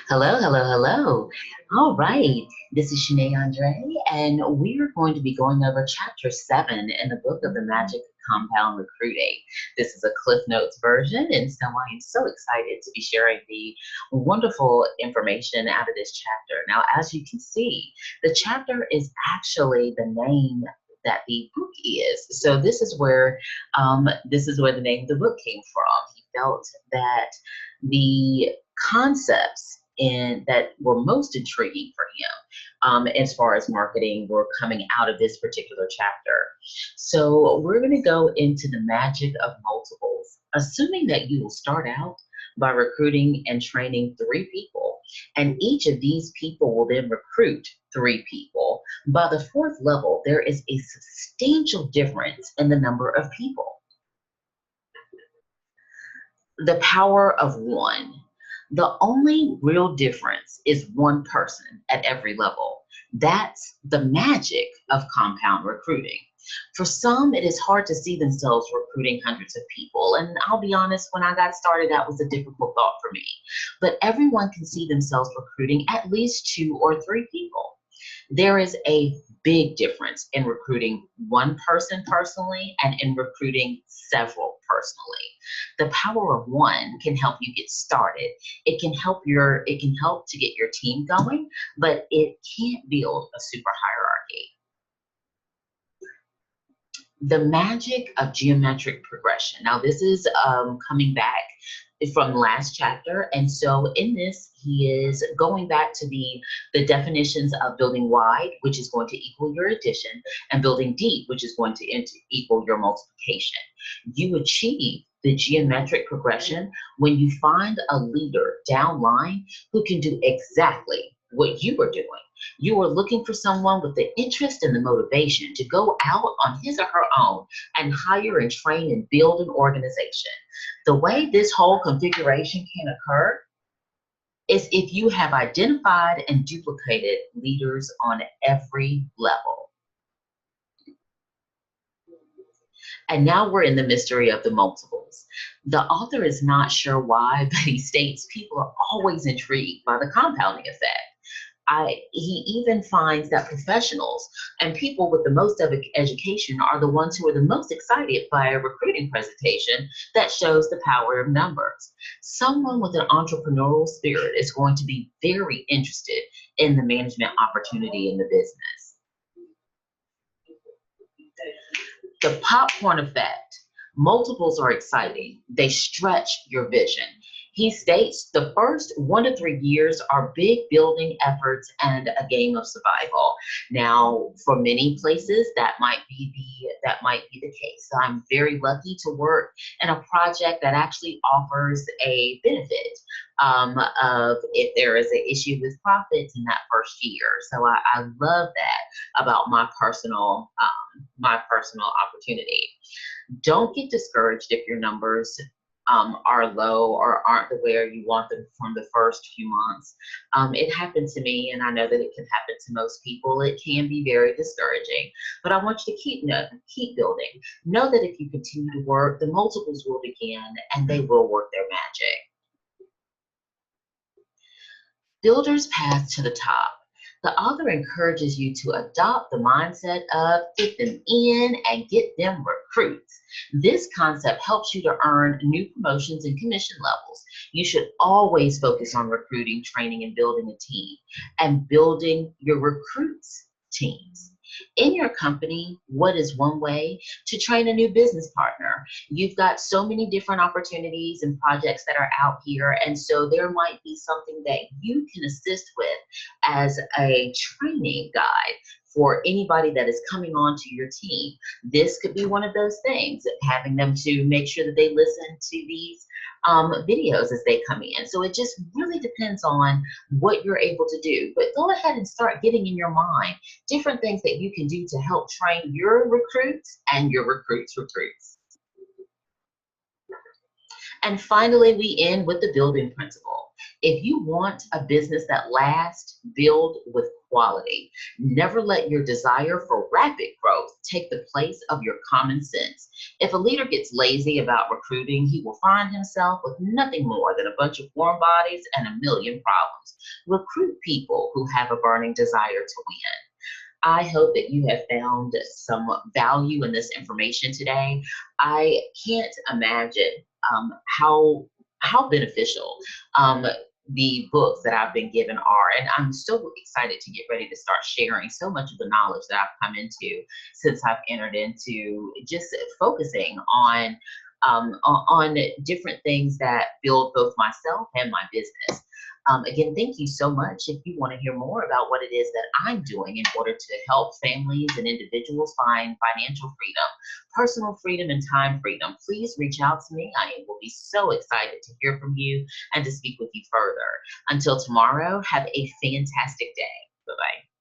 Hello, hello, hello. All right, this is Shanae Andrea, and we are going to be going over Chapter 7 in the book of the Magic Compound Recruiting. This is a Cliff Notes version, and so I am so excited to be sharing the wonderful information out of this chapter. Now, as you can see, the chapter is actually the name that the book is. So this is where the name of the book came from. He felt that the concepts that were most intriguing for him as far as marketing were coming out of this particular chapter. So we're going to go into the magic of multiples, assuming that you will start out by recruiting and training 3 people, and each of these people will then recruit 3 people. By the 4th level, there is a substantial difference in the number of people. The power of one. The only real difference is one person at every level. That's the magic of compound recruiting. For some, it is hard to see themselves recruiting hundreds of people. And I'll be honest, when I got started, that was a difficult thought for me. But everyone can see themselves recruiting at least 2 or 3 people. There is a big difference in recruiting one person personally and in recruiting several personally. The power of one can help you get started. It can help to get your team going, but it can't build a super hierarchy. The magic of geometric progression. Now, this is coming back from last chapter, and so in this, he is going back to the definitions of building wide, which is going to equal your addition, and building deep, which is going to equal your multiplication. You achieve the geometric progression when you find a leader downline who can do exactly what you are doing. You are looking for someone with the interest and the motivation to go out on his or her own and hire and train and build an organization. The way this whole configuration can occur is if you have identified and duplicated leaders on every level. And now we're in the mystery of the multiples. The author is not sure why, but he states people are always intrigued by the compounding effect. He even finds that professionals and people with the most of education are the ones who are the most excited by a recruiting presentation that shows the power of numbers. Someone with an entrepreneurial spirit is going to be very interested in the management opportunity in the business. The popcorn effect. Multiples are exciting. They stretch your vision. He states the first 1 to 3 years are big building efforts and a game of survival. Now, for many places, that might be the case. So I'm very lucky to work in a project that actually offers a benefit of if there is an issue with profits in that first year. So I love that about my personal opportunity. Don't get discouraged if your numbers are low or aren't where you want them from the first few months. It happened to me, and I know that it can happen to most people. It can be very discouraging, but I want you to keep building. Know that if you continue to work, the multiples will begin and they will work their magic. Builder's path to the top. The author encourages you to adopt the mindset of get them in and get them recruits. This concept helps you to earn new promotions and commission levels. You should always focus on recruiting, training, and building a team, and building your recruits teams. In your company, what is one way to train a new business partner? You've got so many different opportunities and projects that are out here, and so there might be something that you can assist with as a training guide for anybody that is coming onto your team. This could be one of those things, having them to make sure that they listen to these videos as they come in. So it just really depends on what you're able to do. But go ahead and start getting in your mind different things that you can do to help train your recruits and your recruits' recruits. And finally, we end with the building principle. If you want a business that lasts, build with quality. Never let your desire for rapid growth take the place of your common sense. If a leader gets lazy about recruiting, he will find himself with nothing more than a bunch of warm bodies and a million problems. Recruit people who have a burning desire to win. I hope that you have found some value in this information today. I can't imagine how beneficial um, the books that I've been given are, and I'm so excited to get ready to start sharing so much of the knowledge that I've come into since I've entered into just focusing on different things that build both myself and my business. Again, thank you so much. If you want to hear more about what it is that I'm doing in order to help families and individuals find financial freedom, personal freedom, and time freedom, please reach out to me. I will be so excited to hear from you and to speak with you further. Until tomorrow, have a fantastic day. Bye-bye.